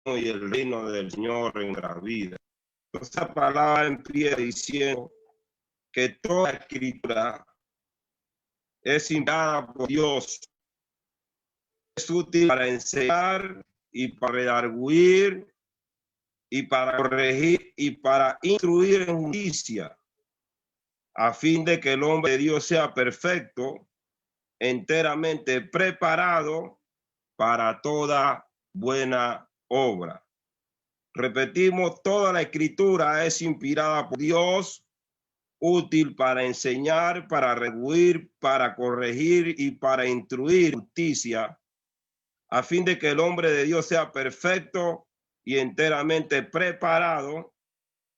y el reino del Señor en la vida. Esta palabra empieza diciendo que toda escritura es inspirada por Dios, es útil para enseñar y para redarguir y para corregir y para instruir en justicia, a fin de que el hombre de Dios sea perfecto, enteramente preparado para toda buena obra. Repetimos, toda la escritura es inspirada por Dios, útil para enseñar, para redarguir, para corregir y para instruir justicia, a fin de que el hombre de Dios sea perfecto y enteramente preparado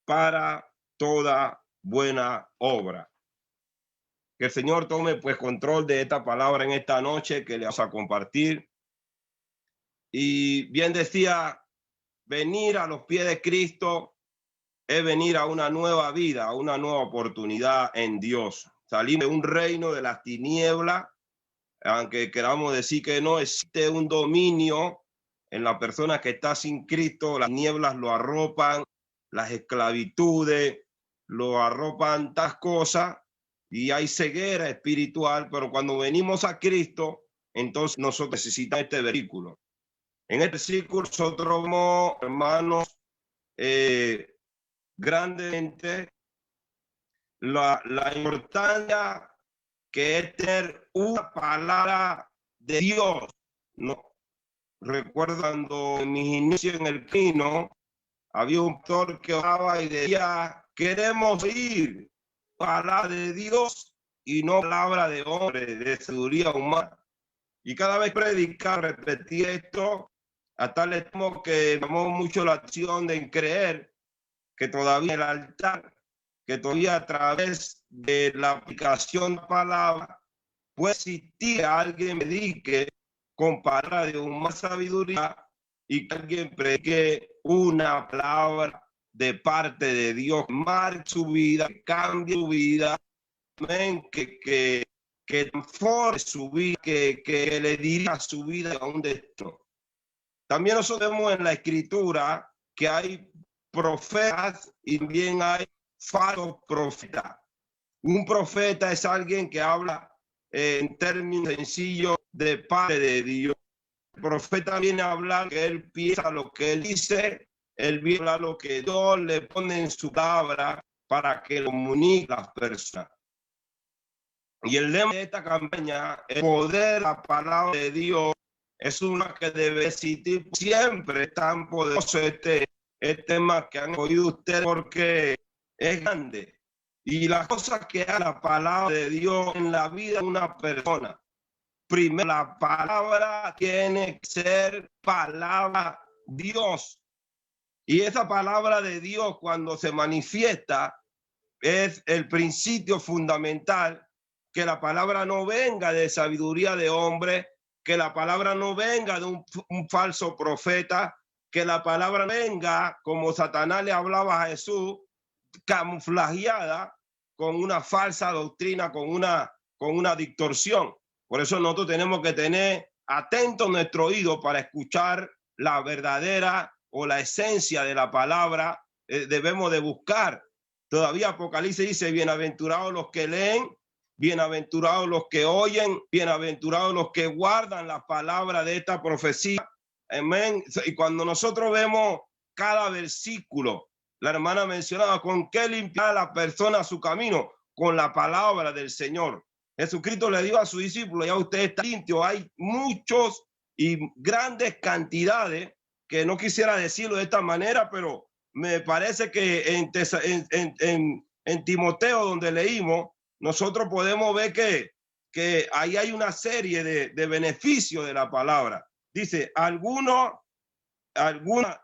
para toda buena obra. Que el Señor tome pues control de esta palabra en esta noche que le vamos a compartir. Y bien decía, venir a los pies de Cristo es venir a una nueva vida, a una nueva oportunidad en Dios. Salir de un reino de las tinieblas, aunque queramos decir que no existe un dominio en la persona que está sin Cristo, las nieblas lo arropan, las esclavitudes lo arropan, tantas cosas, y hay ceguera espiritual, pero cuando venimos a Cristo, entonces nosotros necesitamos este versículo. En este versículo nosotros vemos, hermanos, grandemente la importancia que es tener una palabra de Dios. No recuerdo cuando en mis inicios en el camino había un pastor que oraba y decía: queremos oír palabra de Dios y no palabra de hombre, de sabiduría humana. Y cada vez predicar, repetía esto, hasta le temo que llamó mucho la acción de creer que todavía el altar, que todavía a través de la aplicación de la palabra puede existir alguien que predique con palabra de más sabiduría y que alguien predique una palabra de parte de Dios, marque su vida, que cambie su vida, que transforme su vida, que le dirija su vida a un destino. También nosotros vemos en la escritura que hay profetas y también hay falsos profetas. Un profeta es alguien que habla en términos sencillos de parte de Dios. El profeta viene a hablar que él piensa lo que él dice, él viene a hablar lo que Dios le pone en su palabra para que comunique a las personas. Y el lema de esta campaña, el poder de la palabra de Dios, es una que debe existir siempre. Tan poderoso este tema que han oído ustedes, porque es grande. Y las cosas que hace la palabra de Dios en la vida de una persona. Primero, la palabra tiene que ser palabra Dios. Y esa palabra de Dios, cuando se manifiesta, es el principio fundamental, que la palabra no venga de sabiduría de hombre, que la palabra no venga de un falso profeta, que la palabra venga como Satanás le hablaba a Jesús, camuflajeada con una falsa doctrina, con una distorsión. Por eso nosotros tenemos que tener atento nuestro oído para escuchar la verdadera o la esencia de la palabra. Debemos de buscar. Todavía Apocalipsis dice: bienaventurados los que leen, bienaventurados los que oyen, bienaventurados los que guardan la palabra de esta profecía. Amén. Y cuando nosotros vemos cada versículo, la hermana mencionaba: ¿con qué limpiar la persona su camino? Con la palabra del Señor. Jesucristo le dijo a sus discípulos: ya usted está limpio. Hay muchos y grandes cantidades, que no quisiera decirlo de esta manera, pero me parece que en Timoteo, donde leímos, nosotros podemos ver que ahí hay una serie de beneficios de la palabra. Dice, algunas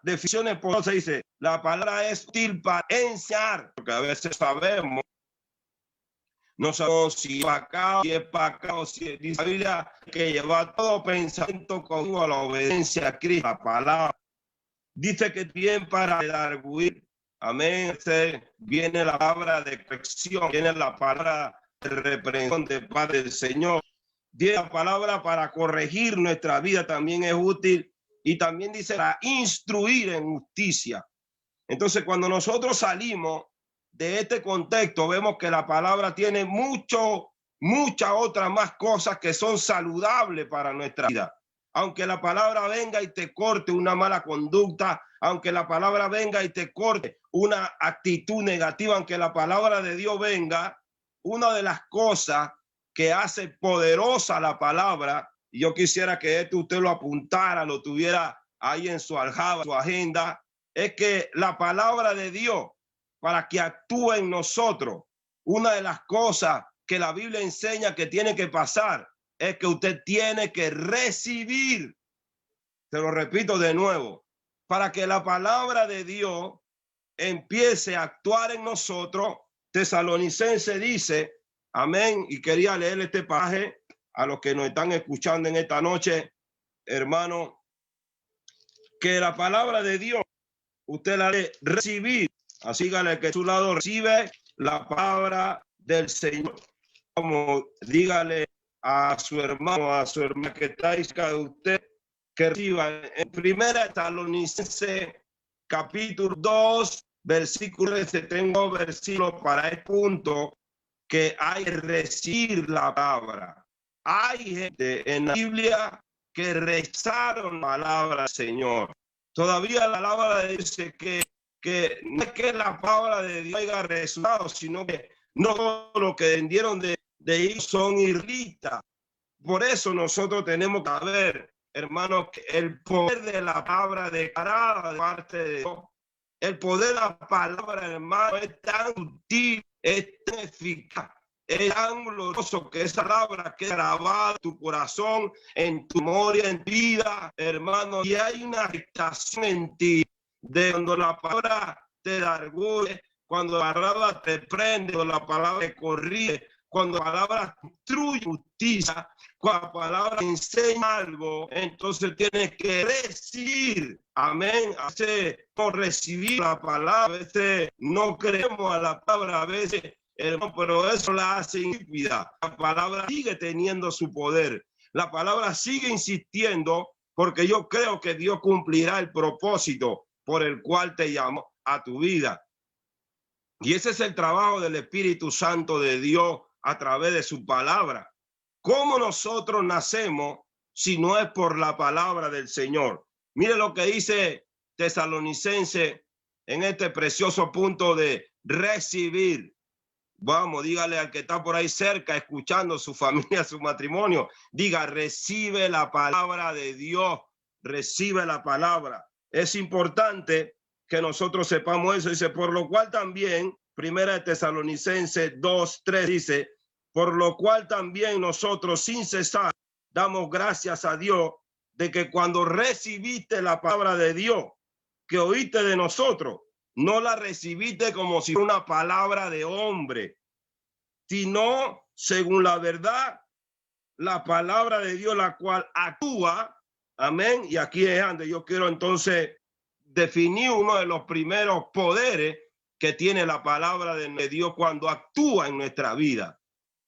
definiciones, por eso se dice, la palabra es útil para enseñar, porque a veces sabemos, no sabemos si es pecado, si dice la Biblia que lleva todo pensamiento conmigo a la obediencia a Cristo, la palabra. Dice que bien para redarguir, amén, viene la palabra de corrección, viene la palabra de reprensión de parte del Señor. Viene la palabra para corregir nuestra vida, también es útil. y también dice para instruir en justicia. Entonces, cuando nosotros salimos de este contexto, vemos que la palabra tiene muchas otras más cosas que son saludables para nuestra vida. Aunque la palabra venga y te corte una mala conducta, aunque la palabra venga y te corte una actitud negativa, aunque la palabra de Dios venga, una de las cosas que hace poderosa la palabra, y yo quisiera que esto usted lo apuntara, lo tuviera ahí en su aljaba, su agenda, es que la palabra de Dios, para que actúe en nosotros, una de las cosas que la Biblia enseña que tiene que pasar es que usted tiene que recibir. Se lo repito de nuevo, para que la palabra de Dios empiece a actuar en nosotros. Tesalonicense dice, amén, y quería leer este pasaje a los que nos están escuchando en esta noche, hermano, que la palabra de Dios usted la debe recibir. Así dígale que a su lado recibe la palabra del Señor. Como dígale a su hermano, que está cerca de usted, que reciba. En Primera Tesalonicense capítulo 2, versículo 13, tengo versículo para el punto que hay que recibir la palabra. Hay gente en la Biblia que rezaron la palabra del Señor. Todavía la palabra dice que no es que la palabra de Dios haya resultado, sino que no todo lo que vendieron de ellos son israelitas. Por eso nosotros tenemos que ver, hermanos, que el poder de la palabra declarada de parte de Dios, el poder de la palabra, hermano, es tan sutil, es tan eficaz, es tan glorioso que esa palabra queda grabada en tu corazón, en tu memoria, en tu vida, hermano, y hay una afectación en ti de cuando la palabra te darguye, cuando la palabra te prende, cuando la palabra te corrige, cuando la palabra instruye justicia, cuando la palabra enseña algo, entonces tienes que recibir. Amén. A veces no recibir la palabra, a veces no creemos a la palabra, a veces, hermano, pero eso la hace insípida. La palabra sigue teniendo su poder. La palabra sigue insistiendo porque yo creo que Dios cumplirá el propósito por el cual te llamó a tu vida. Y ese es el trabajo del Espíritu Santo de Dios a través de su palabra. ¿Cómo nosotros nacemos si no es por la palabra del Señor? Mire lo que dice Tesalonicense en este precioso punto de recibir. Vamos, dígale al que está por ahí cerca, escuchando, su familia, su matrimonio, diga, recibe la palabra de Dios, recibe la palabra. Es importante que nosotros sepamos eso. Dice, por lo cual también, Primera de Tesalonicenses 2:3 dice, por lo cual también nosotros sin cesar damos gracias a Dios de que cuando recibiste la palabra de Dios que oíste de nosotros, no la recibiste como si fuera una palabra de hombre, sino según la verdad, la palabra de Dios, la cual actúa. Amén. Y aquí es donde yo quiero entonces definir uno de los primeros poderes que tiene la palabra de Dios cuando actúa en nuestra vida.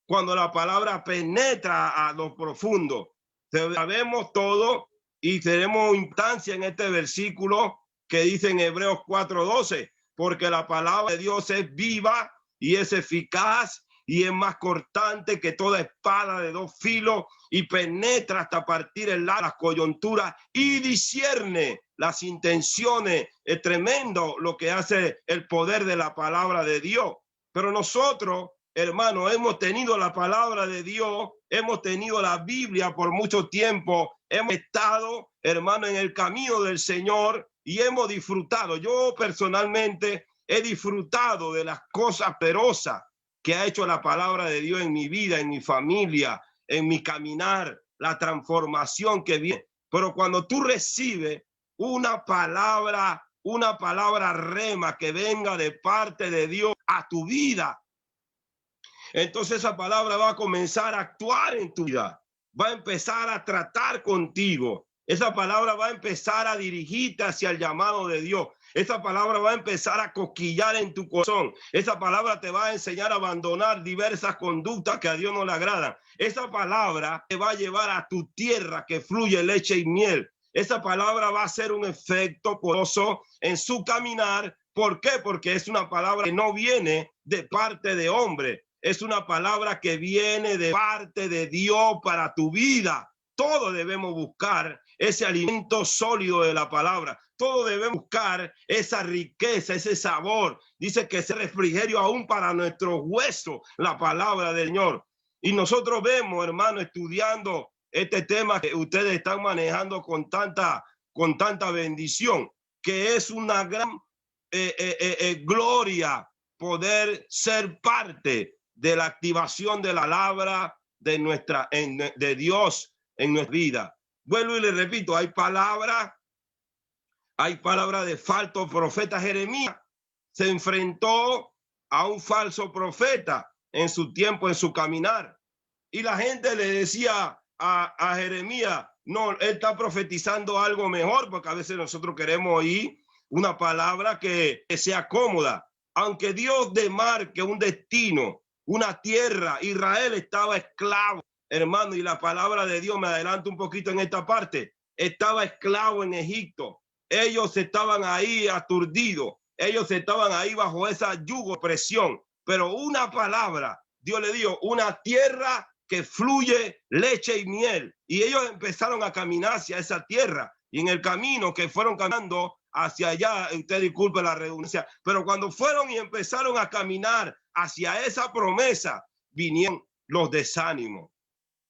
Cuando la palabra penetra a lo profundo. Sabemos todo y tenemos instancia en este versículo que dice en Hebreos 4:12, porque la palabra de Dios es viva y es eficaz y es más cortante que toda espada de dos filos y penetra hasta partir las coyunturas y discierne las intenciones. Es tremendo lo que hace el poder de la palabra de Dios. Pero nosotros, hermanos, hemos tenido la palabra de Dios, hemos tenido la Biblia por mucho tiempo, hemos estado, hermano, en el camino del Señor y hemos disfrutado. Yo personalmente he disfrutado de las cosas poderosas que ha hecho la palabra de Dios en mi vida, en mi familia, en mi caminar, la transformación que viene. Pero cuando tú recibes una palabra rema que venga de parte de Dios a tu vida, entonces esa palabra va a comenzar a actuar en tu vida, va a empezar a tratar contigo. Esa palabra va a empezar a dirigirte hacia el llamado de Dios. Esa palabra va a empezar a cosquillar en tu corazón. Esa palabra te va a enseñar a abandonar diversas conductas que a Dios no le agradan. Esa palabra te va a llevar a tu tierra que fluye leche y miel. esa palabra va a hacer un efecto poderoso en su caminar. ¿Por qué? Porque es una palabra que no viene de parte de hombre, es una palabra que viene de parte de Dios para tu vida. Todos debemos buscar ese alimento sólido de la palabra. Todos debemos buscar esa riqueza, ese sabor. Dice que ese refrigerio aún para nuestros huesos, la palabra del Señor. Y nosotros vemos, hermano, estudiando este tema que ustedes están manejando con tanta bendición, que es una gran gloria poder ser parte de la activación de la palabra de Dios en nuestra vida. Vuelvo y le repito, hay palabra de falso profeta. Jeremías se enfrentó a un falso profeta en su tiempo, en su caminar. Y la gente le decía a Jeremías, no, él está profetizando algo mejor, porque a veces nosotros queremos oír una palabra que sea cómoda. Aunque Dios demarque un destino, una tierra, Israel estaba esclavo, hermano, y la palabra de Dios, me adelanto un poquito en esta parte, estaba esclavo en Egipto. Ellos estaban ahí aturdidos, ellos estaban ahí bajo esa yugo, presión, pero una palabra, Dios le dio una tierra que fluye leche y miel, y ellos empezaron a caminar hacia esa tierra, y en el camino que fueron caminando hacia allá, usted disculpe la redundancia, pero cuando fueron y empezaron a caminar hacia esa promesa, vinieron los desánimos,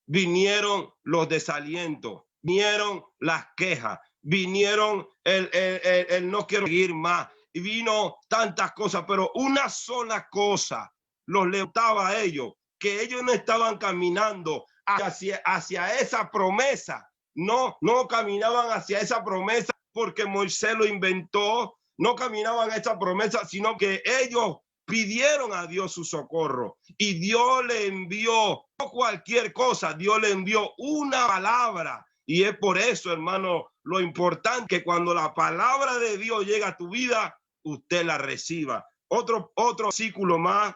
vinieron los desalientos, vinieron las quejas, vinieron el no quiero seguir más, y vino tantas cosas, pero una sola cosa los levantaba a ellos, que ellos no estaban caminando hacia esa promesa, no caminaban hacia esa promesa porque Moisés lo inventó, no caminaban a esa promesa, sino que ellos pidieron a Dios su socorro y Dios le envió, no cualquier cosa, Dios le envió una palabra. Y es por eso, hermano, lo importante que cuando la palabra de Dios llega a tu vida, usted la reciba. Otro versículo más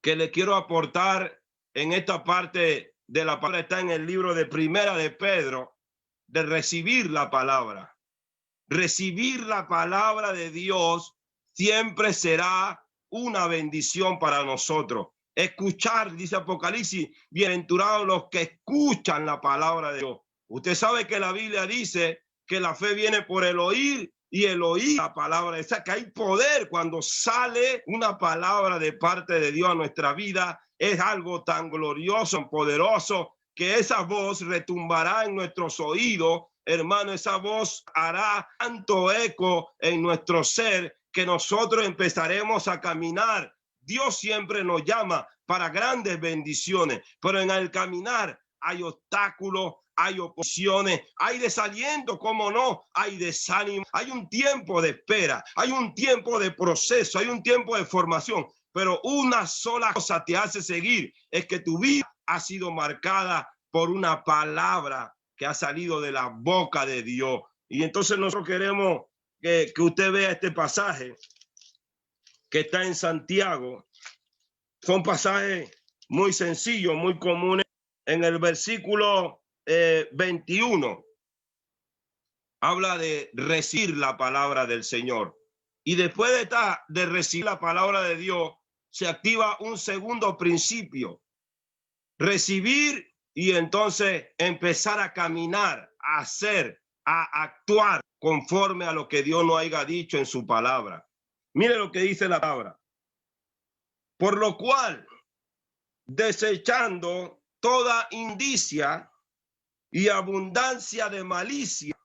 que le quiero aportar en esta parte de la palabra está en el libro de Primera de Pedro, de recibir la palabra. Recibir la palabra de Dios siempre será una bendición para nosotros. Escuchar, dice Apocalipsis, bienaventurados los que escuchan la palabra de Dios. Usted sabe que la Biblia dice que la fe viene por el oír y el oír la palabra. O sea, que hay poder cuando sale una palabra de parte de Dios a nuestra vida. Es algo tan glorioso, poderoso, que esa voz retumbará en nuestros oídos. Hermano, esa voz hará tanto eco en nuestro ser que nosotros empezaremos a caminar. Dios siempre nos llama para grandes bendiciones, pero en el caminar hay obstáculos, hay oposiciones, hay desaliento, cómo no, hay desánimo, hay un tiempo de espera, hay un tiempo de proceso, hay un tiempo de formación, pero una sola cosa te hace seguir, es que tu vida ha sido marcada por una palabra que ha salido de la boca de Dios. Y entonces nosotros queremos que usted vea este pasaje que está en Santiago. Son pasajes muy sencillos, muy comunes. En el versículo 21 habla de recibir la palabra del Señor. Y después de recibir la palabra de Dios, se activa un segundo principio. Recibir y entonces empezar a caminar, a hacer, a actuar conforme a lo que Dios nos haya dicho en su palabra. Mire lo que dice la palabra. Por lo cual, desechando toda indicia y abundancia de malicia,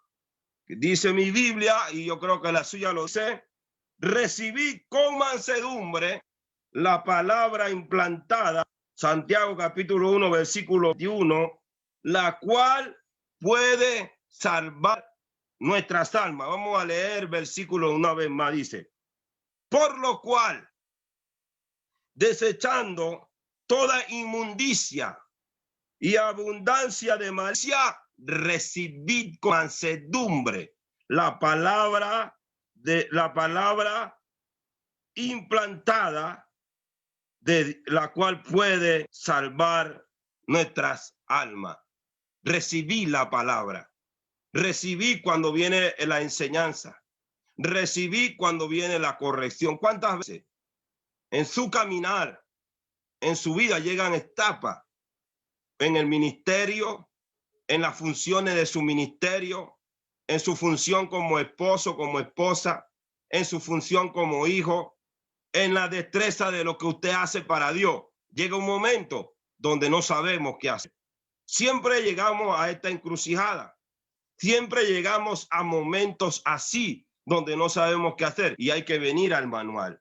que dice mi Biblia, y yo creo que la suya lo dice, recibid con mansedumbre la palabra implantada, Santiago capítulo 1, versículo 21, la cual puede salvar nuestras almas. Vamos a leer el versículo una vez más, dice, por lo cual, desechando toda inmundicia y abundancia de malicia, recibid con mansedumbre la palabra implantada, de la cual puede salvar nuestras almas. Recibid la palabra. Recibí cuando viene la enseñanza. Recibí cuando viene la corrección. ¿Cuántas veces en su caminar, en su vida llegan etapas en el ministerio, en las funciones de su ministerio, en su función como esposo, como esposa, en su función como hijo, en la destreza de lo que usted hace para Dios? Llega un momento donde no sabemos qué hacer. Siempre llegamos a esta encrucijada. Siempre llegamos a momentos así donde no sabemos qué hacer y hay que venir al manual.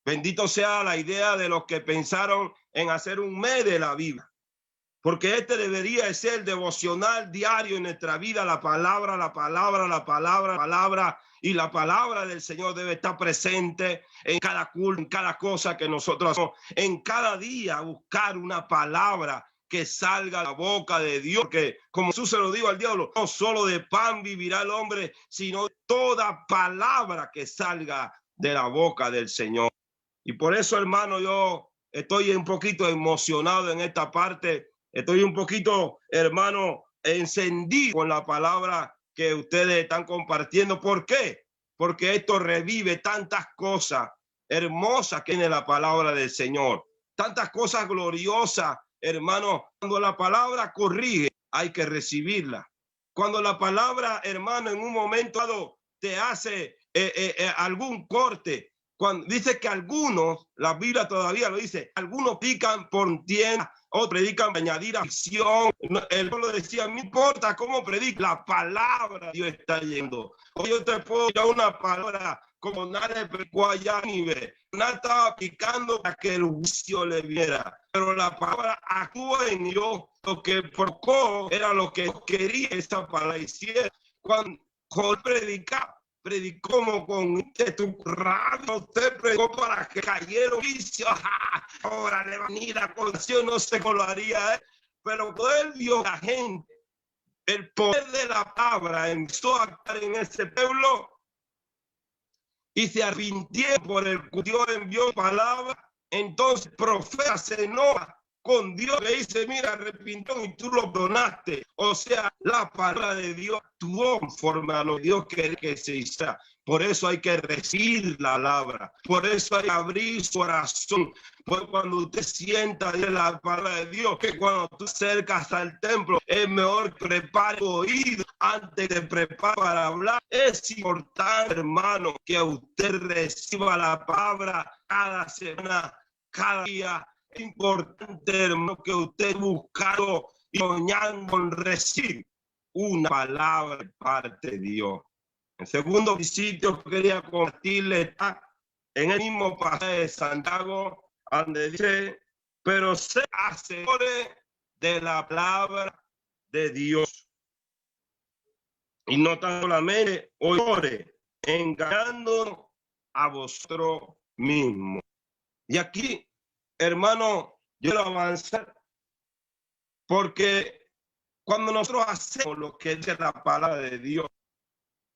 Bendito sea la idea de los que pensaron en hacer un mes de la Biblia, porque este debería ser el devocional diario en nuestra vida. La palabra, la palabra, la palabra, la palabra, y la palabra del Señor debe estar presente en cada culto, en cada cosa que nosotros hacemos, en cada día buscar una palabra que salga de la boca de Dios, porque como Jesús se lo dijo al diablo, no solo de pan vivirá el hombre, sino toda palabra que salga de la boca del Señor. Y por eso, hermano, yo estoy un poquito emocionado en esta parte. Estoy un poquito, hermano, encendido con la palabra que ustedes están compartiendo. ¿Por qué? Porque esto revive tantas cosas hermosas que tiene la palabra del Señor. Tantas cosas gloriosas, hermano. Cuando la palabra corrige, hay que recibirla. Cuando la palabra, hermano, en un momento dado te hace algún corte, cuando dice que algunos, la Biblia todavía lo dice, algunos pican por tienda, otros predican añadir aflicción. El pueblo decía, no importa cómo predica, la palabra Dios está yendo. Hoy yo te puedo dar una palabra como nadie predicó allá a nivel. Nadie estaba picando para que el juicio le viera, pero la palabra actúa en yo. Lo que provocó era lo que quería esa palabra hiciera. Cuando Joel predicó como con tu radio, usted predicó para que cayera un juicio. Ahora le va a venir la condenación, no sé cómo lo haría, pero él vio a la gente, el poder de la palabra empezó a actuar en ese pueblo y se arrepintieron por el que Dios envió palabra. Entonces el profeta se enoja con Dios, le dice, mira, arrepintió y tú lo donaste. O sea, la palabra de Dios actuó conforme a lo que Dios quería que se hiciera. Por eso hay que recibir la palabra. Por eso hay que abrir su corazón. Porque cuando usted sienta la palabra de Dios, que cuando tú acercas al templo, es mejor que prepare tu oído antes de preparar para hablar. Es importante, hermano, que usted reciba la palabra cada semana, cada día. Es importante, hermano, que usted buscando y soñando en recibir una palabra de parte de Dios. El segundo sitio que quería compartirle está en el mismo pasaje de Santiago, donde dice, pero se asegure de la palabra de Dios. Y no tan solamente ore, engañando a vosotros mismos. Y aquí, hermano, yo quiero avanzar, porque cuando nosotros hacemos lo que dice la palabra de Dios,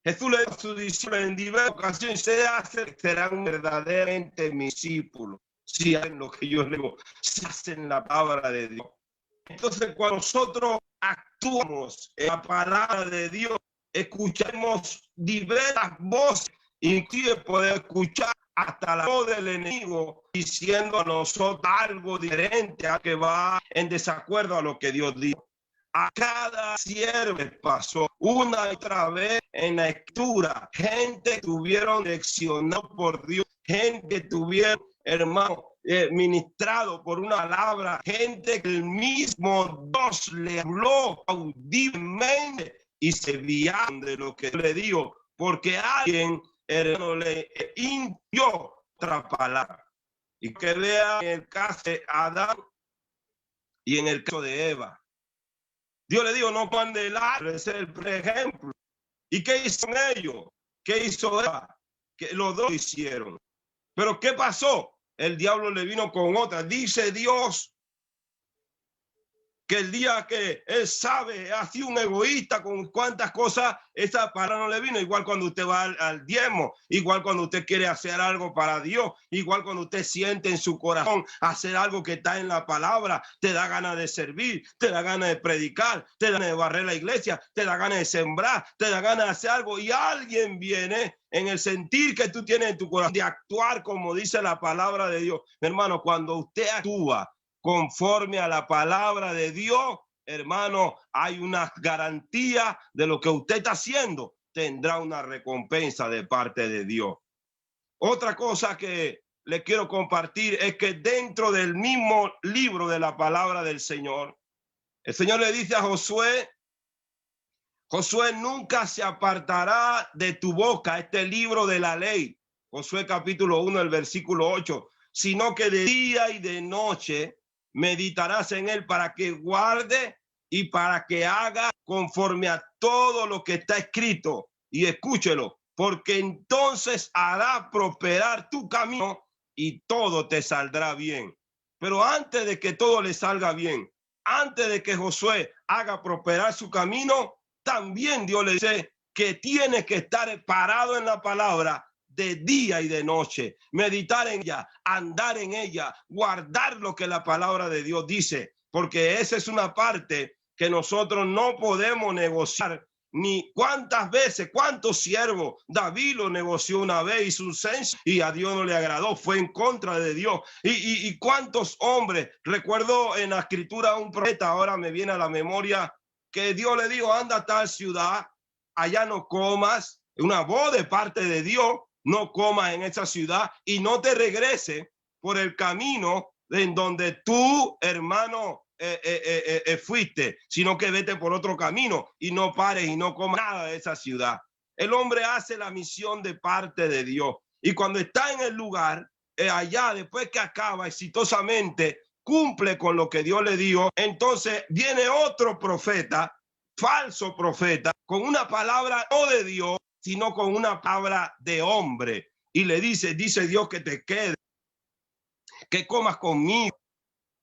Jesús le dijo a sus discípulos en diversas ocasiones, serán verdaderamente mis discípulos, si hacen lo que yo les digo, si hacen la palabra de Dios. Entonces, cuando nosotros actuamos en la palabra de Dios, escuchamos diversas voces, inclusive podemos escuchar hasta la voz del enemigo diciendo a nosotros algo diferente, a que va en desacuerdo a lo que Dios dijo. A cada siervo pasó una y otra vez en la escritura, gente que tuvieron leccionado por Dios, gente que tuvieron, hermano, ministrado por una palabra, gente que el mismo Dios le habló audiblemente y se guiaron de lo que le dijo, porque alguien, hermano, le inspiró otra palabra. Y que lea en el caso de Adán y en el caso de Eva. Dios le dijo, no coman del árbol, ese es el ejemplo. ¿Y qué hicieron ellos? ¿Qué hizo Eva? Que los dos hicieron. Pero ¿qué pasó? El diablo le vino con otra. Dice Dios que el día que él sabe, ha sido un egoísta con cuantas cosas, esa palabra no le vino. Igual cuando usted va al diezmo, igual cuando usted quiere hacer algo para Dios, igual cuando usted siente en su corazón hacer algo que está en la palabra, te da ganas de servir, te da ganas de predicar, te da ganas de barrer la iglesia, te da ganas de sembrar, te da ganas de hacer algo, y alguien viene en el sentir que tú tienes en tu corazón de actuar como dice la palabra de Dios. Hermano, cuando usted actúa conforme a la palabra de Dios, hermano, hay una garantía de lo que usted está haciendo, tendrá una recompensa de parte de Dios. Otra cosa que le quiero compartir es que dentro del mismo libro de la palabra del Señor, el Señor le dice a Josué: Josué, nunca se apartará de tu boca este libro de la ley. Josué capítulo 1, el versículo 8, sino que de día y de noche meditarás en él para que guarde y para que haga conforme a todo lo que está escrito. Y escúchelo, porque entonces hará prosperar tu camino y todo te saldrá bien. Pero antes de que todo le salga bien, antes de que Josué haga prosperar su camino, también Dios le dice que tiene que estar parado en la palabra de día y de noche, meditar en ella, andar en ella, guardar lo que la palabra de Dios dice, porque esa es una parte que nosotros no podemos negociar. Ni cuántas veces, cuántos siervos, David lo negoció una vez, hizo un censo y a Dios no le agradó, fue en contra de Dios. Y cuántos hombres, recuerdo en la escritura un profeta, ahora me viene a la memoria, que Dios le dijo: anda a tal ciudad, allá no comas, una voz de parte de Dios, no comas en esa ciudad y no te regreses por el camino en donde tú, hermano, fuiste, sino que vete por otro camino y no pares y no comas nada de esa ciudad. El hombre hace la misión de parte de Dios y cuando está en el lugar, allá, después que acaba exitosamente, cumple con lo que Dios le dio, entonces viene otro profeta, falso profeta, con una palabra no de Dios, sino con una palabra de hombre, y le dice Dios que te quede, que comas conmigo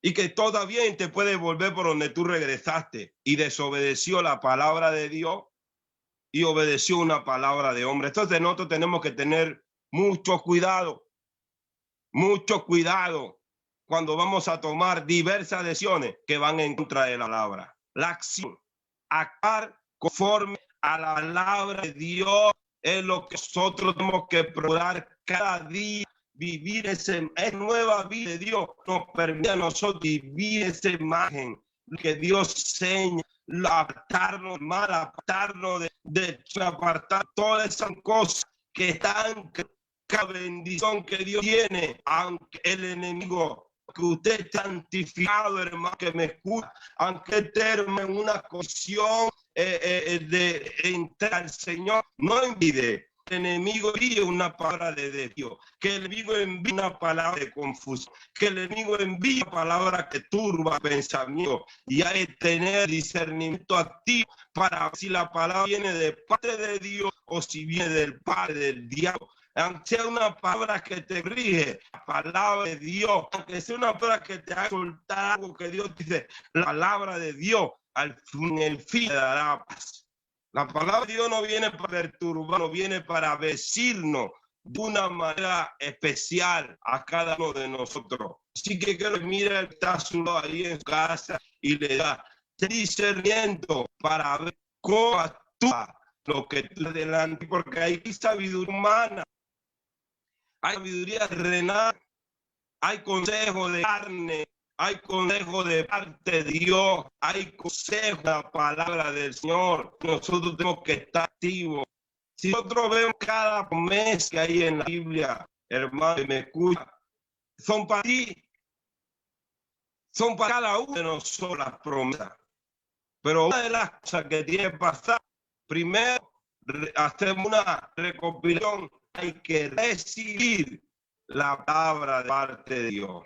y que todo bien, te puedes volver por donde tú regresaste. Y desobedeció la palabra de Dios y obedeció una palabra de hombre. Entonces nosotros tenemos que tener mucho cuidado cuando vamos a tomar diversas decisiones que van en contra de la palabra. La acción, actuar conforme a la palabra de Dios, es lo que nosotros tenemos que procurar cada día. Vivir esa nueva vida de Dios nos permite a nosotros vivir esa imagen que Dios enseña, apartarnos mal, apartarnos de apartar todas esas cosas que están, cada bendición que Dios tiene, aunque el enemigo, que usted es santificado, hermano, que me escucha, aunque esté en una condición de entrar al Señor, no envíe. El enemigo envíe una palabra de Dios, que el enemigo envíe una palabra de confusión, que el enemigo envíe una palabra que turba pensamiento, y hay que tener discernimiento activo para ver si la palabra viene de parte de Dios o si viene del padre del diablo. Aunque sea una palabra que te rige, la palabra de Dios, aunque sea una palabra que te haga soltar algo que Dios dice, la palabra de Dios en el fin te dará paz. La palabra de Dios no viene para perturbarnos, viene para bendecirnos de una manera especial a cada uno de nosotros. Así que quiero que mire el tazo ahí en su casa y le da discernimiento para ver cómo actúa lo que tú delante, porque hay sabiduría humana, hay sabiduría terrenal, hay consejo de carne, hay consejo de parte de Dios, hay consejo de la palabra del Señor. Nosotros tenemos que estar activos. Si nosotros vemos cada mes que hay en la Biblia, hermano, me escucha, son para ti, son para cada uno de nosotros las promesas. Pero una de las cosas que tiene que pasar, primero, hacemos una recopilación, hay que recibir la palabra de parte de Dios.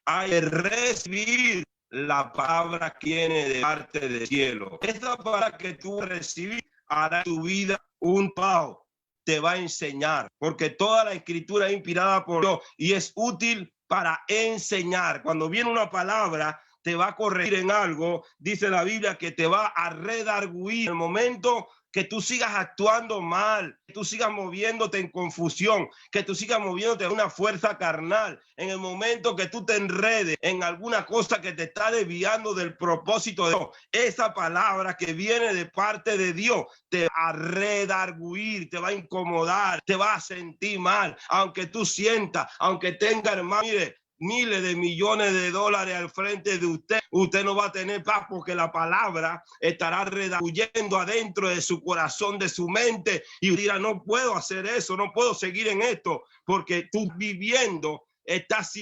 Hay que recibir la palabra que viene de parte del cielo. Esa palabra que tú recibes hará en tu vida un trabajo, te va a enseñar, porque toda la escritura es inspirada por Dios y es útil para enseñar. Cuando viene una palabra te va a corregir en algo, dice la Biblia que te va a redarguir en el momento que tú sigas actuando mal, que tú sigas moviéndote en confusión, que tú sigas moviéndote en una fuerza carnal, en el momento que tú te enredes en alguna cosa que te está desviando del propósito de Dios. Esa palabra que viene de parte de Dios te va a redarguir, te va a incomodar, te va a sentir mal, aunque tú sientas, aunque tenga, hermano, mire, miles de millones de dólares al frente de usted, usted no va a tener paz porque la palabra estará redarguyendo adentro de su corazón, de su mente, y dirá, no puedo hacer eso, no puedo seguir en esto, porque tú viviendo estás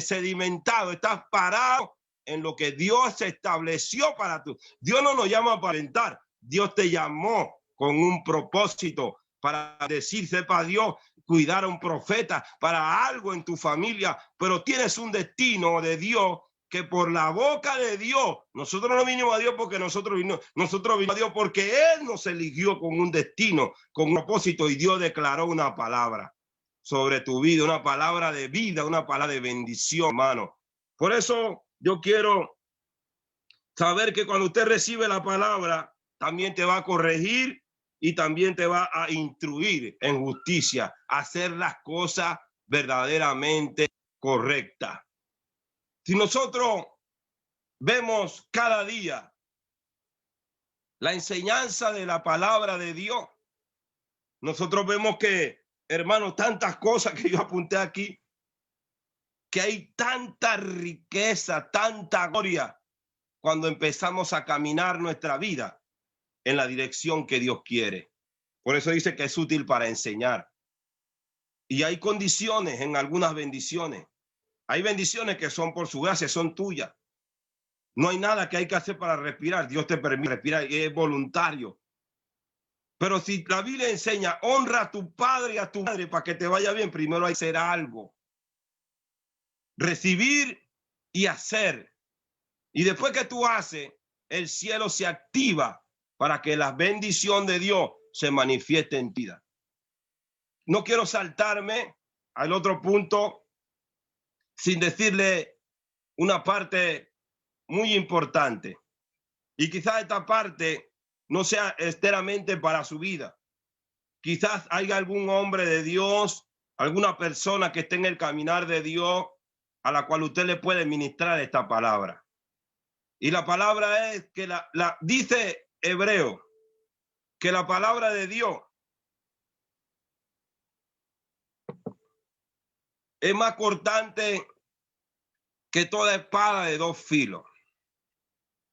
sedimentado, estás parado en lo que Dios estableció para tú. Dios no nos llama para alentar, Dios te llamó con un propósito para decir, sepa Dios, cuidar a un profeta, para algo en tu familia, pero tienes un destino de Dios que por la boca de Dios, nosotros no vinimos a Dios porque nosotros vinimos a Dios porque Él nos eligió con un destino, con un propósito, y Dios declaró una palabra sobre tu vida, una palabra de vida, una palabra de bendición, hermano. Por eso yo quiero saber que cuando usted recibe la palabra, también te va a corregir y también te va a instruir en justicia, a hacer las cosas verdaderamente correctas. Si nosotros vemos cada día la enseñanza de la palabra de Dios, nosotros vemos que, hermanos, tantas cosas que yo apunté aquí, que hay tanta riqueza, tanta gloria cuando empezamos a caminar nuestra vida en la dirección que Dios quiere. Por eso dice que es útil para enseñar. Y hay condiciones en algunas bendiciones. Hay bendiciones que son por su gracia, son tuyas. No hay nada que hay que hacer para respirar. Dios te permite respirar y es voluntario. Pero si la Biblia enseña, honra a tu padre y a tu madre para que te vaya bien, primero hay que hacer algo. Recibir y hacer. Y después que tú haces, el cielo se activa para que la bendición de Dios se manifieste en ti. No quiero saltarme al otro punto sin decirle una parte muy importante. Y quizás esta parte no sea enteramente para su vida. Quizás haya algún hombre de Dios, alguna persona que esté en el caminar de Dios, a la cual usted le puede ministrar esta palabra. Y la palabra es que dice Hebreo, que la palabra de Dios es más cortante que toda espada de dos filos.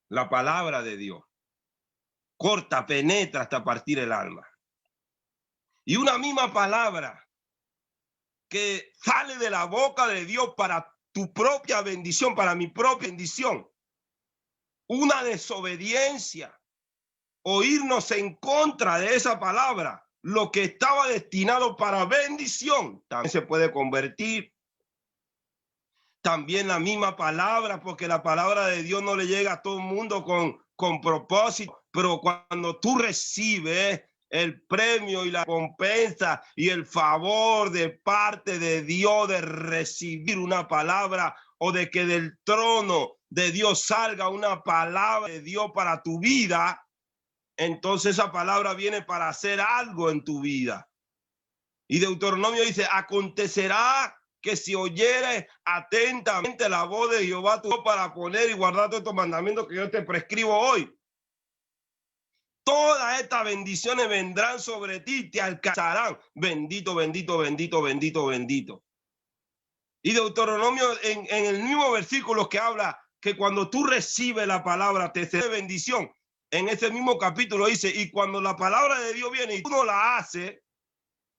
La palabra de Dios corta, penetra hasta partir el alma. Y una misma palabra que sale de la boca de Dios para tu propia bendición, para mi propia bendición. Una desobediencia o irnos en contra de esa palabra, lo que estaba destinado para bendición, también se puede convertir. También la misma palabra, porque la palabra de Dios no le llega a todo el mundo con propósito, pero cuando tú recibes el premio y la recompensa y el favor de parte de Dios de recibir una palabra, o de que del trono de Dios salga una palabra de Dios para tu vida, entonces esa palabra viene para hacer algo en tu vida. Y Deuteronomio dice, acontecerá que si oyeres atentamente la voz de Jehová tu Dios para poner y guardar todos estos mandamientos que yo te prescribo hoy, todas estas bendiciones vendrán sobre ti y te alcanzarán. Bendito, bendito, bendito, bendito, bendito. Y Deuteronomio en el mismo versículo que habla que cuando tú recibes la palabra te será bendición, en ese mismo capítulo dice, y cuando la palabra de Dios viene y tú no la haces,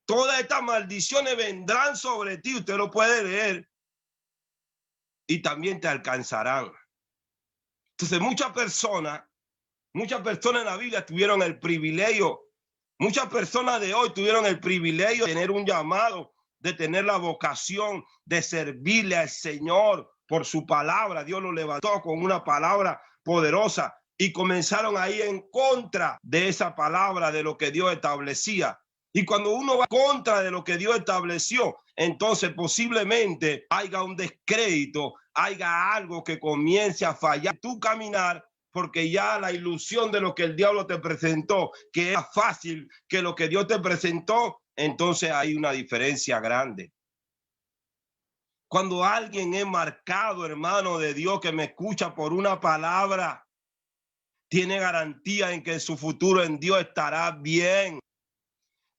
todas estas maldiciones vendrán sobre ti. Usted lo puede leer. Y también te alcanzarán. Entonces muchas personas en la Biblia tuvieron el privilegio, muchas personas de hoy tuvieron el privilegio de tener un llamado, de tener la vocación de servirle al Señor por su palabra. Dios lo levantó con una palabra poderosa y comenzaron ahí en contra de esa palabra, de lo que Dios establecía. Y cuando uno va contra de lo que Dios estableció, entonces posiblemente haya un descrédito, haya algo que comience a fallar tu caminar, porque ya la ilusión de lo que el diablo te presentó, que era fácil, que lo que Dios te presentó, entonces hay una diferencia grande. Cuando alguien es marcado, hermano de Dios, que me escucha por una palabra, tiene garantía en que su futuro en Dios estará bien.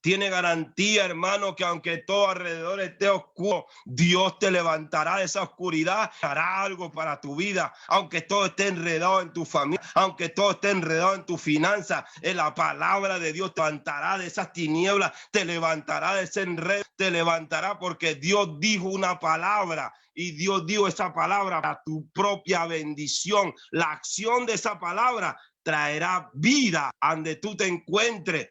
Tiene garantía, hermano, que aunque todo alrededor esté oscuro, Dios te levantará de esa oscuridad, hará algo para tu vida. Aunque todo esté enredado en tu familia, aunque todo esté enredado en tu finanza, en la palabra de Dios te levantará de esas tinieblas, te levantará de ese enredo, te levantará porque Dios dijo una palabra y Dios dijo esa palabra para tu propia bendición. La acción de esa palabra traerá vida donde tú te encuentres.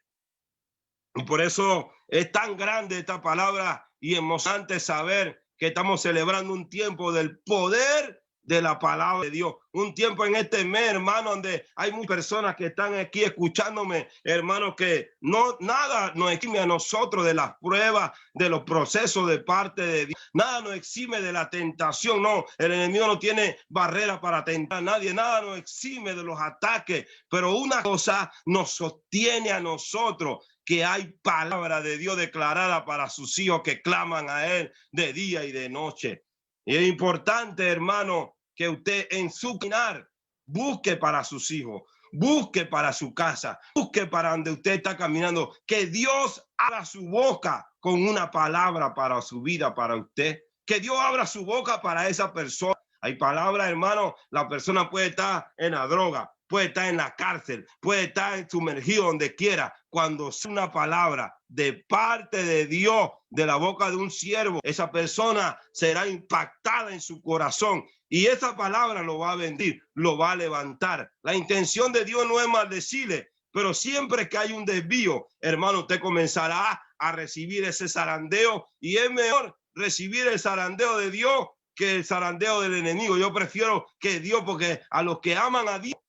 Y por eso es tan grande esta palabra y emocionante saber que estamos celebrando un tiempo del poder de la palabra de Dios. Un tiempo en este mes, hermano, donde hay muchas personas que están aquí escuchándome, hermano, que nada nos exime a nosotros de las pruebas, de los procesos de parte de Dios. Nada nos exime de la tentación. No, el enemigo no tiene barrera para tentar a nadie. Nada nos exime de los ataques. Pero una cosa nos sostiene a nosotros, que hay palabra de Dios declarada para sus hijos que claman a Él de día y de noche. Y es importante, hermano, que usted en su caminar busque para sus hijos, busque para su casa, busque para donde usted está caminando, que Dios abra su boca con una palabra para su vida, para usted, que Dios abra su boca para esa persona. Hay palabras, hermano, la persona puede estar en la droga, puede estar en la cárcel, puede estar sumergido donde quiera. Cuando es una palabra de parte de Dios, de la boca de un siervo, esa persona será impactada en su corazón y esa palabra lo va a bendecir, lo va a levantar. La intención de Dios no es maldecirle, pero siempre que hay un desvío, hermano, usted comenzará a recibir ese zarandeo y es mejor recibir el zarandeo de Dios que el zarandeo del enemigo. Yo prefiero que Dios, porque a los que aman a Dios,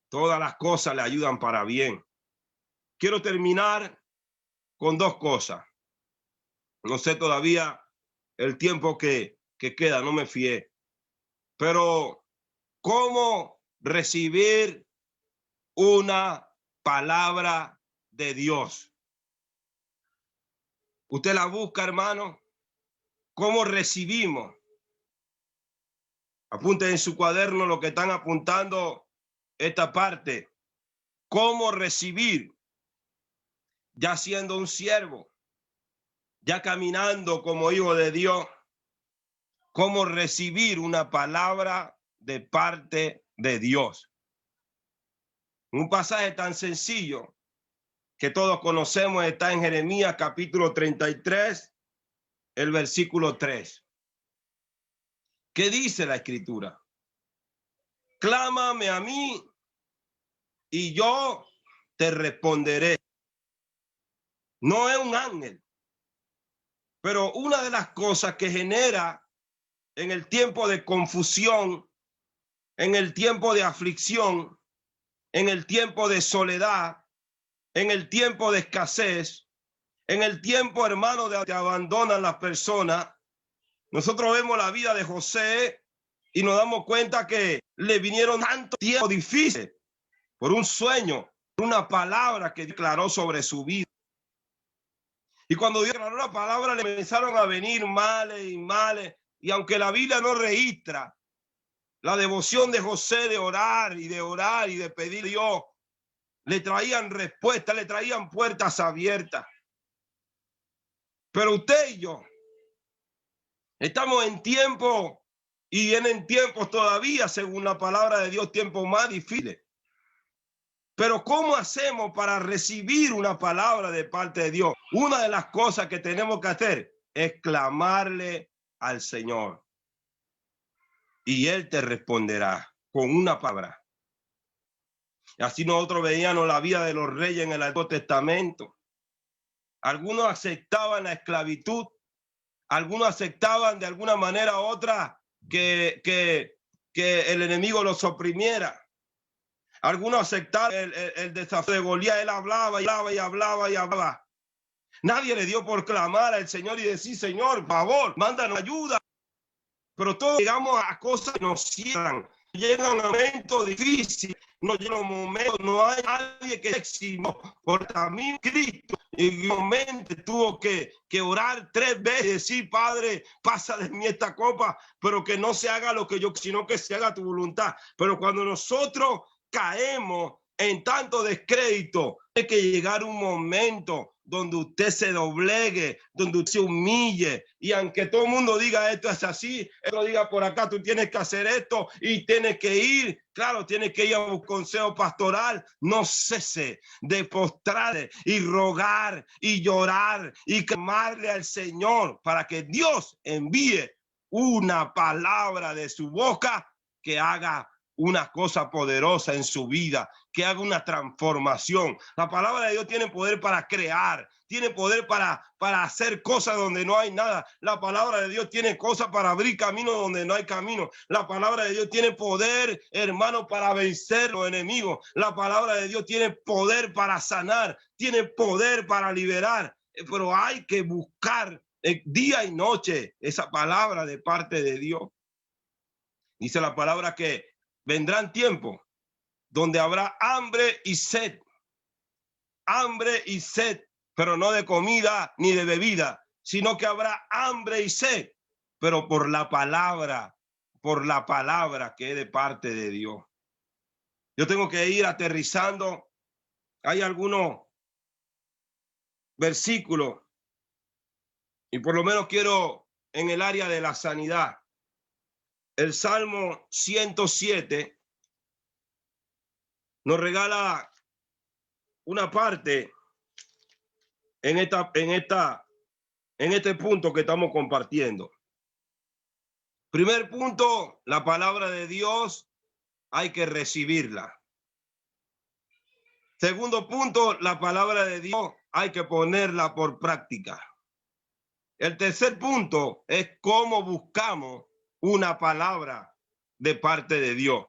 todas las cosas le ayudan para bien. Quiero terminar con dos cosas. No sé todavía el tiempo que queda, no me fié. Pero, ¿cómo recibir una palabra de Dios? Usted la busca, hermano. ¿Cómo recibimos? Apunten en su cuaderno lo que están apuntando esta parte. ¿Cómo recibir? Ya siendo un siervo, ya caminando como hijo de Dios, ¿cómo recibir una palabra de parte de Dios? Un pasaje tan sencillo que todos conocemos está en Jeremías capítulo 33, el versículo 3. ¿Qué dice la escritura? Clámame a mí y yo te responderé. No es un ángel, pero una de las cosas que genera en el tiempo de confusión, en el tiempo de aflicción, en el tiempo de soledad, en el tiempo de escasez, en el tiempo, hermano, de que abandonan las personas. Nosotros vemos la vida de José y nos damos cuenta que le vinieron tantos tiempos difíciles por un sueño, por una palabra que declaró sobre su vida. Y cuando Dios declaró la palabra, le comenzaron a venir males y males. Y aunque la Biblia no registra la devoción de José de orar y de pedir a Dios, le traían respuestas, le traían puertas abiertas. Pero usted y yo estamos en tiempo y vienen tiempos todavía, según la palabra de Dios, tiempos más difíciles. Pero ¿cómo hacemos para recibir una palabra de parte de Dios? Una de las cosas que tenemos que hacer es clamarle al Señor. Y Él te responderá con una palabra. Así nosotros veíamos la vida de los reyes en el Antiguo Testamento. Algunos aceptaban la esclavitud. Algunos aceptaban de alguna manera u otra que el enemigo los oprimiera. Algunos aceptaron el desafío de Goliat. Él hablaba y hablaba y hablaba y hablaba. Nadie le dio por clamar al Señor y decir, Señor, por favor, mándanos ayuda. Pero todos llegamos a cosas que nos cierran. Llega un momento difícil, no llega un momento, no hay nadie que eximó por también Cristo. Y un momento tuvo que orar 3 veces y decir, Padre, pasa de mí esta copa, pero que no se haga lo que yo, sino que se haga tu voluntad. Pero cuando nosotros caemos en tanto descrédito, hay que llegar un momento donde usted se doblegue, donde usted se humille, y aunque todo el mundo diga esto es así, él lo diga por acá, tú tienes que hacer esto y tienes que ir, claro, tienes que ir a un consejo pastoral, no cese de postrarle y rogar y llorar y clamarle al Señor para que Dios envíe una palabra de su boca que haga una cosa poderosa en su vida, que haga una transformación. La palabra de Dios tiene poder para crear, tiene poder para hacer cosas donde no hay nada. La palabra de Dios tiene cosas para abrir caminos donde no hay camino. La palabra de Dios tiene poder, hermano, para vencer los enemigos. La palabra de Dios tiene poder para sanar, tiene poder para liberar. Pero hay que buscar día y noche esa palabra de parte de Dios. Dice la palabra que vendrán tiempos donde habrá hambre y sed, pero no de comida ni de bebida, sino que habrá hambre y sed, pero por la palabra que es de parte de Dios. Yo tengo que ir aterrizando. Hay algunos versículos y por lo menos quiero en el área de la sanidad. El Salmo 107 nos regala una parte en este punto que estamos compartiendo. Primer punto, la palabra de Dios hay que recibirla. Segundo punto, la palabra de Dios hay que ponerla por práctica. El tercer punto es cómo buscamos una palabra de parte de Dios.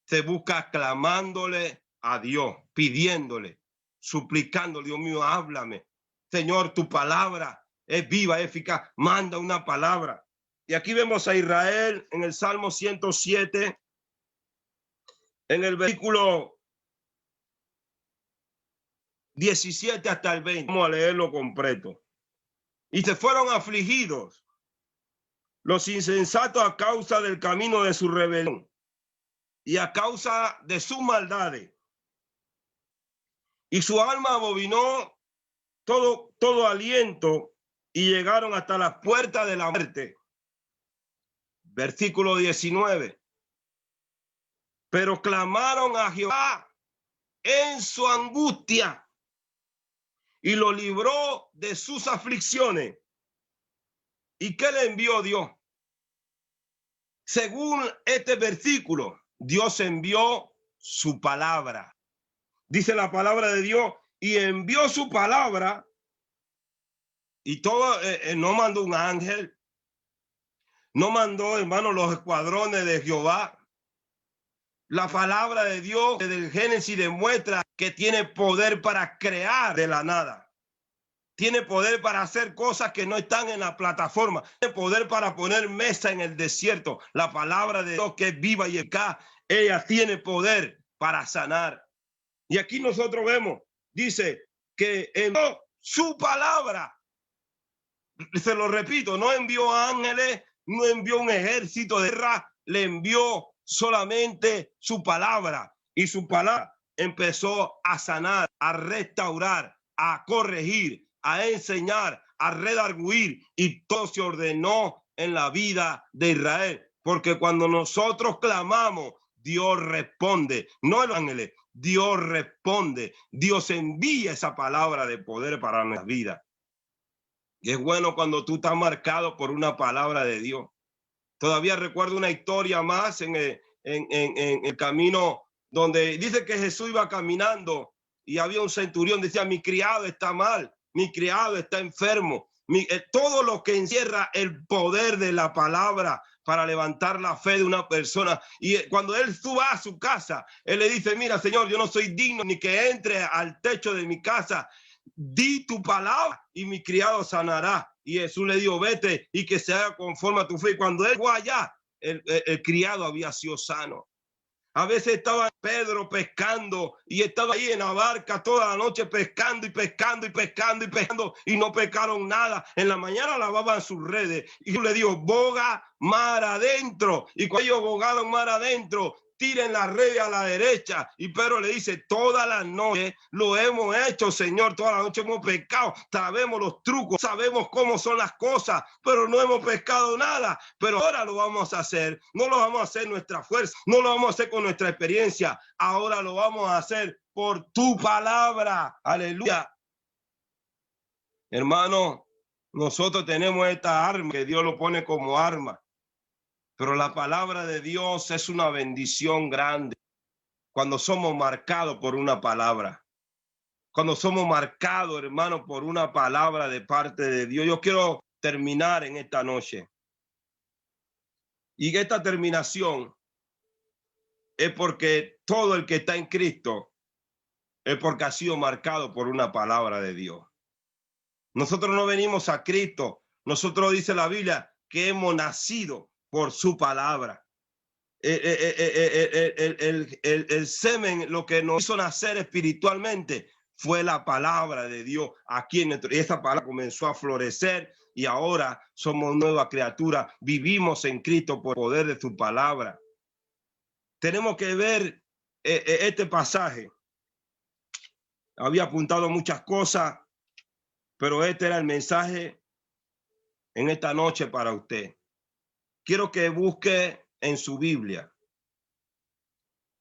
Se busca clamándole a Dios, pidiéndole, suplicándole, Dios mío, háblame. Señor, tu palabra es viva, eficaz, manda una palabra. Y aquí vemos a Israel en el Salmo 107, en el versículo 17 hasta el 20. Vamos a leerlo completo. Y se fueron afligidos los insensatos a causa del camino de su rebelión y a causa de sus maldades. Y su alma abominó todo aliento y llegaron hasta las puertas de la muerte. Versículo 19. Pero clamaron a Jehová en su angustia y lo libró de sus aflicciones. ¿Y qué le envió Dios? Según este versículo, Dios envió su palabra. Dice la palabra de Dios, y envió su palabra, y todo, no mandó un ángel, no mandó, hermano, los escuadrones de Jehová. La palabra de Dios desde el Génesis demuestra que tiene poder para crear de la nada. Tiene poder para hacer cosas que no están en la plataforma. Tiene poder para poner mesa en el desierto. La palabra de Dios que es viva y eficaz, ella tiene poder para sanar. Y aquí nosotros vemos, dice que envió su palabra. Se lo repito, no envió ángeles, no envió un ejército de guerra, le envió solamente su palabra. Y su palabra empezó a sanar, a restaurar, a corregir, a enseñar, a redarguir, y todo se ordenó en la vida de Israel. Porque cuando nosotros clamamos, Dios responde, no los ángeles, Dios responde, Dios envía esa palabra de poder para nuestras vidas. Y es bueno cuando tú estás marcado por una palabra de Dios. Todavía recuerdo una historia más en el camino donde dice que Jesús iba caminando y había un centurión, decía, mi criado está mal, mi criado está enfermo. Todo lo que encierra el poder de la palabra para levantar la fe de una persona. Y cuando él suba a su casa, él le dice, mira, Señor, yo no soy digno ni que entre al techo de mi casa. Di tu palabra y mi criado sanará. Y Jesús le dijo, vete y que se haga conforme a tu fe. Y cuando él fue allá, el criado había sido sano. A veces estaba Pedro pescando y estaba ahí en la barca toda la noche pescando y pescando y pescando y pescando y no pescaron nada. En la mañana lavaban sus redes y yo le digo, boga mar adentro. Y cuando ellos bogaron mar adentro, tiren la red a la derecha. Y Pedro le dice, toda la noche lo hemos hecho, Señor, toda la noche hemos pescado, sabemos los trucos, sabemos cómo son las cosas, pero no hemos pescado nada. Pero ahora lo vamos a hacer, no lo vamos a hacer nuestra fuerza, no lo vamos a hacer con nuestra experiencia, ahora lo vamos a hacer por tu palabra. Aleluya. Hermano, nosotros tenemos esta arma que Dios lo pone como arma. Pero la palabra de Dios es una bendición grande cuando somos marcados por una palabra. Cuando somos marcados, hermano, por una palabra de parte de Dios. Yo quiero terminar en esta noche. Y esta terminación es porque todo el que está en Cristo es porque ha sido marcado por una palabra de Dios. Nosotros no venimos a Cristo. Nosotros, dice la Biblia, que hemos nacido por su palabra. El semen, lo que nos hizo nacer espiritualmente fue la palabra de Dios aquí en nuestro, y esa palabra comenzó a florecer y ahora somos nueva criatura, vivimos en Cristo por poder de su palabra. Tenemos que ver este pasaje. Había apuntado muchas cosas, pero este era el mensaje en esta noche para usted. Quiero que busque en su Biblia,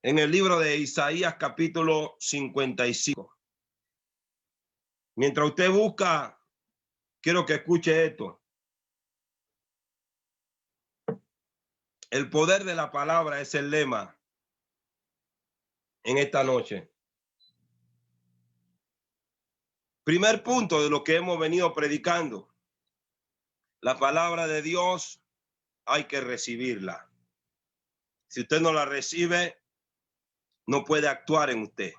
en el libro de Isaías capítulo 55. Mientras usted busca, quiero que escuche esto. El poder de la palabra es el lema en esta noche. Primer punto de lo que hemos venido predicando. La palabra de Dios hay que recibirla. Si usted no la recibe, no puede actuar en usted.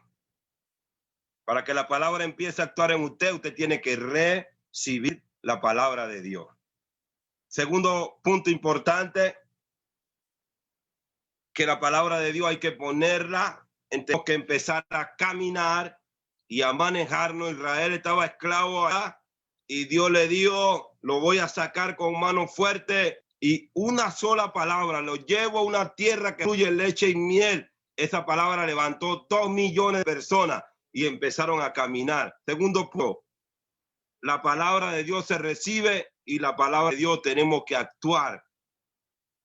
Para que la palabra empiece a actuar en usted, usted tiene que recibir la palabra de Dios. Segundo punto importante, que la palabra de Dios hay que ponerla, tenemos que empezar a caminar y a manejarnos. Israel estaba esclavo allá y Dios le dijo, lo voy a sacar con mano fuerte y una sola palabra, lo llevo a una tierra que fluye leche y miel. Esa palabra levantó 2 millones de personas y empezaron a caminar. Segundo punto, la palabra de Dios se recibe y la palabra de Dios tenemos que actuar.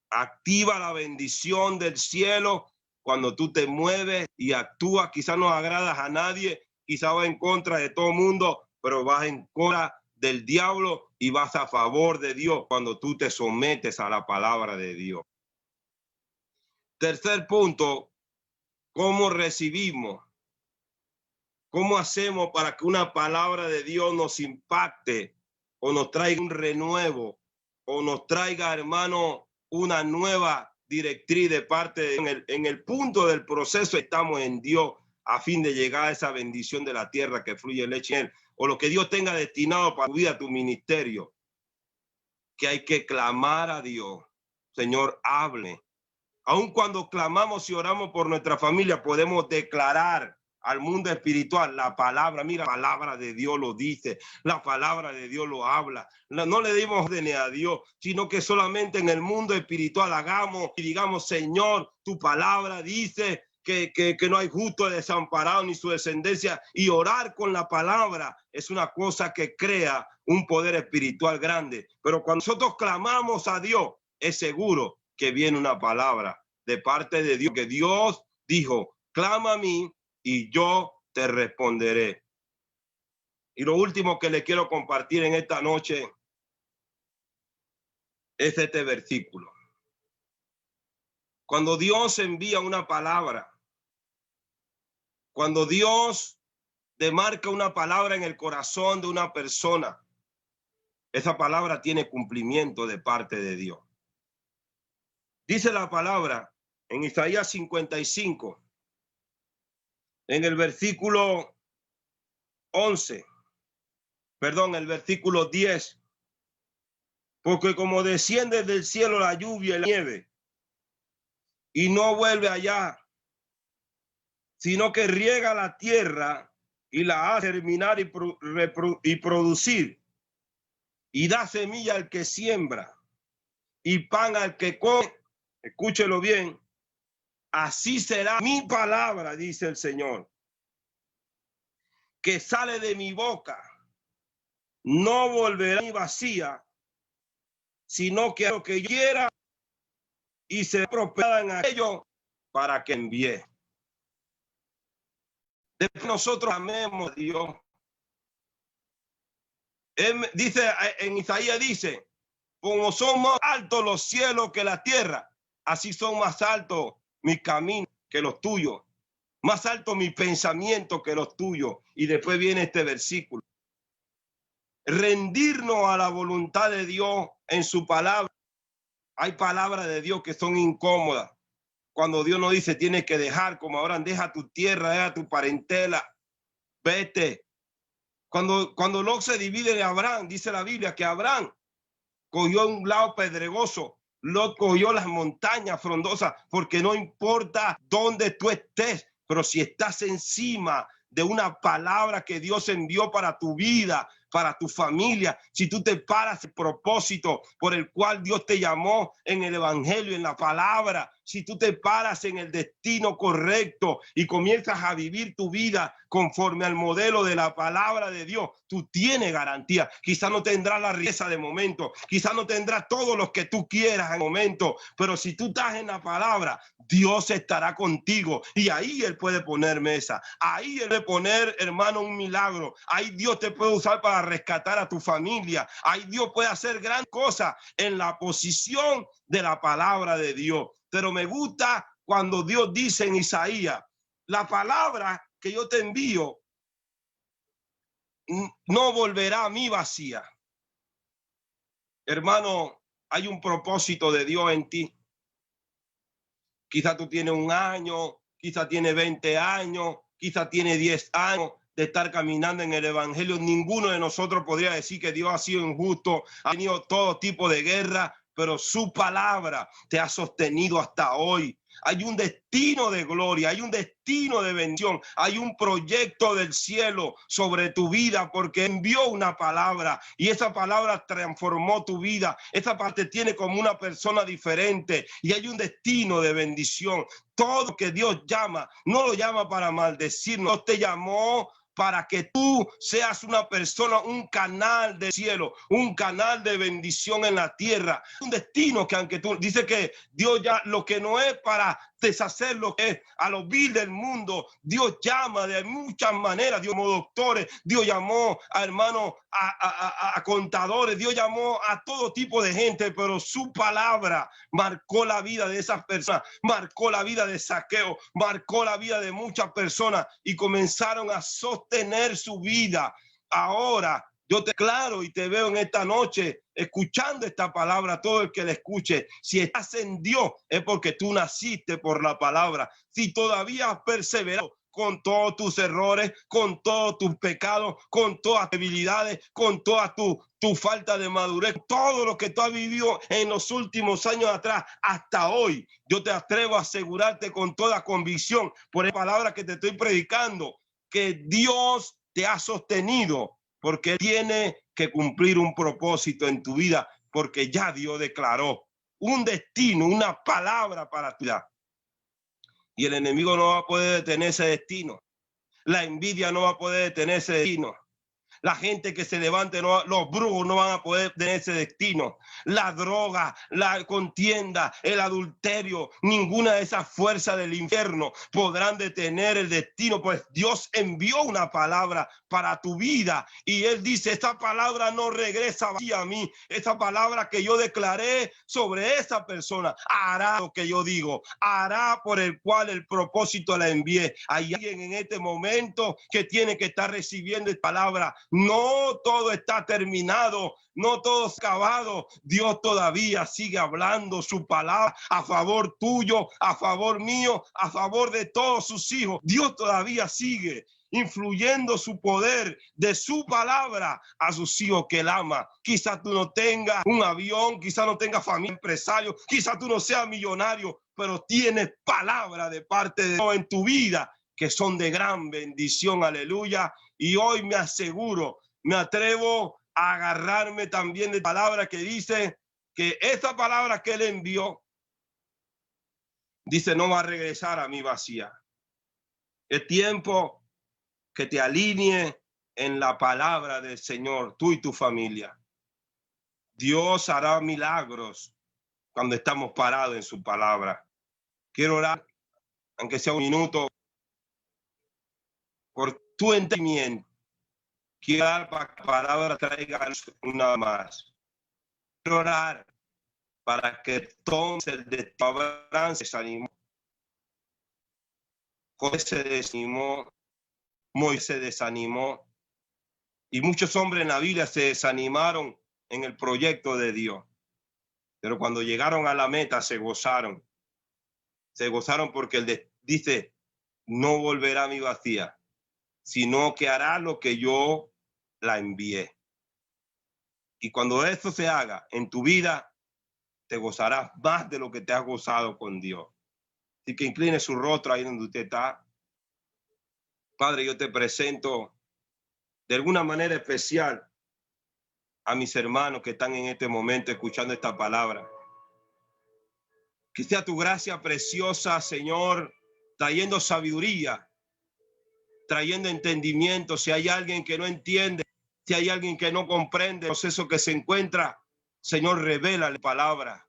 Activa la bendición del cielo cuando tú te mueves y actúas. Quizás no agradas a nadie, quizás vas en contra de todo el mundo, pero vas en contra del diablo y vas a favor de Dios cuando tú te sometes a la palabra de Dios. Tercer punto, ¿cómo recibimos? ¿Cómo hacemos para que una palabra de Dios nos impacte o nos traiga un renuevo o nos traiga, hermano, una nueva directriz de parte de en el punto del proceso estamos en Dios a fin de llegar a esa bendición de la tierra que fluye leche y miel, o lo que Dios tenga destinado para tu vida, tu ministerio, que hay que clamar a Dios. Señor, hable. Aun cuando clamamos y oramos por nuestra familia, podemos declarar al mundo espiritual la palabra. Mira, la palabra de Dios lo dice, la palabra de Dios lo habla. No le dimos órdenes a Dios, sino que solamente en el mundo espiritual hagamos y digamos, Señor, tu palabra dice que no hay justo desamparado ni su descendencia, y orar con la palabra es una cosa que crea un poder espiritual grande. Pero cuando nosotros clamamos a Dios, es seguro que viene una palabra de parte de Dios, que Dios dijo, clama a mí y yo te responderé. Y lo último que le quiero compartir en esta noche es este versículo. Cuando Dios envía una palabra, cuando Dios demarca una palabra en el corazón de una persona, esa palabra tiene cumplimiento de parte de Dios. Dice la palabra en Isaías 55, en el versículo 11, perdón, el versículo 10. Porque como desciende del cielo la lluvia y la nieve, y no vuelve allá, sino que riega la tierra y la hace germinar y producir, y da semilla al que siembra, y pan al que come, escúchelo bien, así será mi palabra, dice el Señor, que sale de mi boca, no volverá ni vacía, sino que lo que quiera y se prospera en aquello para que envíe. Después nosotros amemos a Dios. Él dice, en Isaías dice, como son más altos los cielos que la tierra, así son más altos mis caminos que los tuyos, más altos mis pensamientos que los tuyos. Y después viene este versículo. Rendirnos a la voluntad de Dios en su palabra. Hay palabras de Dios que son incómodas. Cuando Dios nos dice, tienes que dejar, como ahora, deja tu tierra, deja tu parentela, vete. Cuando Lot se divide de Abraham, dice la Biblia que Abraham cogió un lado pedregoso, Lot cogió las montañas frondosas, porque no importa dónde tú estés, pero si estás encima de una palabra que Dios envió para tu vida, para tu familia, si tú te paras el propósito por el cual Dios te llamó en el evangelio, en la palabra, si tú te paras en el destino correcto y comienzas a vivir tu vida conforme al modelo de la palabra de Dios, tú tienes garantía. Quizás no tendrás la riqueza de momento, quizás no tendrás todo lo que tú quieras en momento, pero si tú estás en la palabra, Dios estará contigo y ahí Él puede poner mesa, ahí Él puede poner, hermano, un milagro, ahí Dios te puede usar para rescatar a tu familia, ahí Dios puede hacer gran cosa en la posición de la palabra de Dios. Pero me gusta cuando Dios dice en Isaías, la palabra que yo te envío no volverá a mí vacía. Hermano, hay un propósito de Dios en ti. Quizá tú tienes 1 año, quizá tienes 20 años, quizá tienes 10 años de estar caminando en el evangelio. Ninguno de nosotros podría decir que Dios ha sido injusto, ha tenido todo tipo de guerra, pero su palabra te ha sostenido hasta hoy. Hay un destino de gloria, hay un destino de bendición, hay un proyecto del cielo sobre tu vida porque envió una palabra y esa palabra transformó tu vida. Esa parte tiene como una persona diferente y hay un destino de bendición. Todo que Dios llama, no lo llama para maldecirnos. Dios te llamó para que tú seas una persona, un canal de cielo, un canal de bendición en la tierra. Un destino que aunque tú dices que Dios ya lo que no es para deshacer lo que es a los vil del mundo, Dios llama de muchas maneras. Dios llamó doctores, Dios llamó a hermanos, a contadores, Dios llamó a todo tipo de gente, pero su palabra marcó la vida de esas personas, marcó la vida de Zaqueo, marcó la vida de muchas personas y comenzaron a sostener su vida. Ahora yo te declaro y te veo en esta noche escuchando esta palabra. Todo el que la escuche, si estás en Dios es porque tú naciste por la palabra. Si todavía has perseverado con todos tus errores, con todos tus pecados, con todas tus debilidades, con toda tu falta de madurez, todo lo que tú has vivido en los últimos años atrás, hasta hoy, yo te atrevo a asegurarte con toda convicción por la palabra que te estoy predicando, que Dios te ha sostenido, porque tiene que cumplir un propósito en tu vida, porque ya Dios declaró un destino, una palabra para tu vida. Y el enemigo no va a poder detener ese destino. La envidia no va a poder detener ese destino. La gente que se levante, los brujos no van a poder tener ese destino. La droga, la contienda, el adulterio, ninguna de esas fuerzas del infierno podrán detener el destino, pues Dios envió una palabra para tu vida. Y él dice, esta palabra no regresa vacía a mí. Esta palabra que yo declaré sobre esa persona hará lo que yo digo, hará por el cual el propósito la envié. Hay alguien en este momento que tiene que estar recibiendo esta palabra. No todo está terminado, no todo es acabado. Dios todavía sigue hablando su palabra a favor tuyo, a favor mío, a favor de todos sus hijos. Dios todavía sigue influyendo su poder de su palabra a sus hijos que él ama. Quizás tú no tengas un avión, quizás no tengas familia, empresario, quizás tú no seas millonario, pero tienes palabra de parte de Dios en tu vida que son de gran bendición, aleluya. Y hoy me aseguro, me atrevo a agarrarme también de palabra que dice que esta palabra que él envió, dice, no va a regresar a mí vacía. Es tiempo que te alinee en la palabra del Señor, tú y tu familia. Dios hará milagros cuando estamos parados en su palabra. Quiero orar, aunque sea un minuto, por tu entendimiento. Quiero orar para que la palabra traiga una más. Quiero orar para que entonces de tu Abraham se desanimó. José se desanimó. Moisés se desanimó y muchos hombres en la Biblia se desanimaron en el proyecto de Dios, pero cuando llegaron a la meta se gozaron porque él dice, no volverá a mi vacía, sino que hará lo que yo la envié. Y cuando esto se haga en tu vida, te gozarás más de lo que te has gozado con Dios. Así que incline su rostro ahí donde usted está. Padre, yo te presento de alguna manera especial a mis hermanos que están en este momento escuchando esta palabra. Que sea tu gracia preciosa, Señor, trayendo sabiduría, trayendo entendimiento. Si hay alguien que no entiende, si hay alguien que no comprende el proceso que se encuentra, Señor, revélale palabra.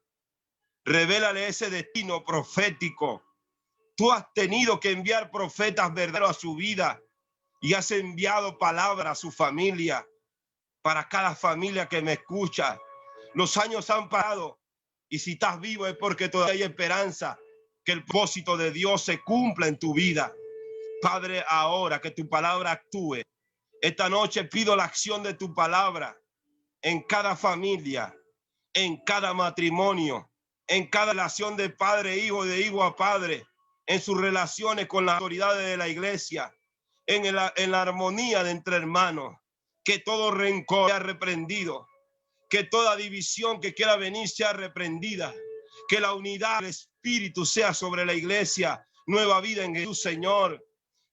Revélale ese destino profético. Tú has tenido que enviar profetas verdaderos a su vida y has enviado palabra a su familia. Para cada familia que me escucha, los años han pasado y si estás vivo es porque todavía hay esperanza que el propósito de Dios se cumpla en tu vida. Padre, ahora que tu palabra actúe. Esta noche pido la acción de tu palabra en cada familia, en cada matrimonio, en cada relación de padre a hijo, de hijo a padre, en sus relaciones con las autoridades de la iglesia, en la armonía de entre hermanos. Que todo rencor sea reprendido, que toda división que quiera venir sea reprendida, que la unidad del Espíritu sea sobre la iglesia, nueva vida en Jesús, Señor,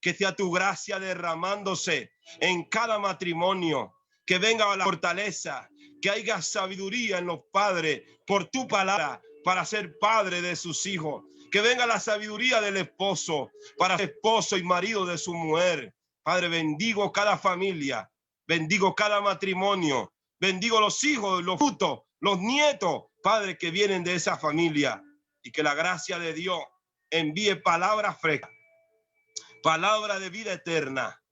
que sea tu gracia derramándose en cada matrimonio, que venga la fortaleza, que haya sabiduría en los padres por tu palabra para ser padre de sus hijos, que venga la sabiduría del esposo para ser esposo y marido de su mujer. Padre, bendigo cada familia. Bendigo cada matrimonio, bendigo los hijos, los frutos, los nietos, Padre, que vienen de esa familia. Y que la gracia de Dios envíe palabras frescas, palabras de vida eterna.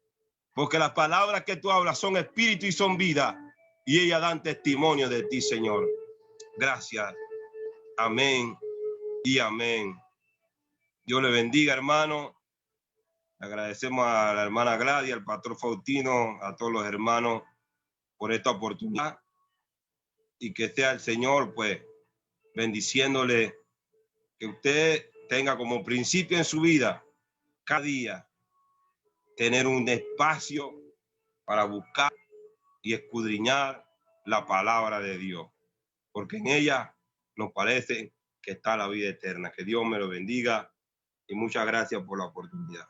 Porque las palabras que tú hablas son espíritu y son vida. Y ellas dan testimonio de ti, Señor. Gracias. Amén y amén. Dios le bendiga, hermano. Agradecemos a la hermana Gladys, al pastor Faustino, a todos los hermanos por esta oportunidad y que sea el Señor, pues, bendiciéndole, que usted tenga como principio en su vida, cada día, tener un espacio para buscar y escudriñar la palabra de Dios, porque en ella nos parece que está la vida eterna. Que Dios me lo bendiga y muchas gracias por la oportunidad.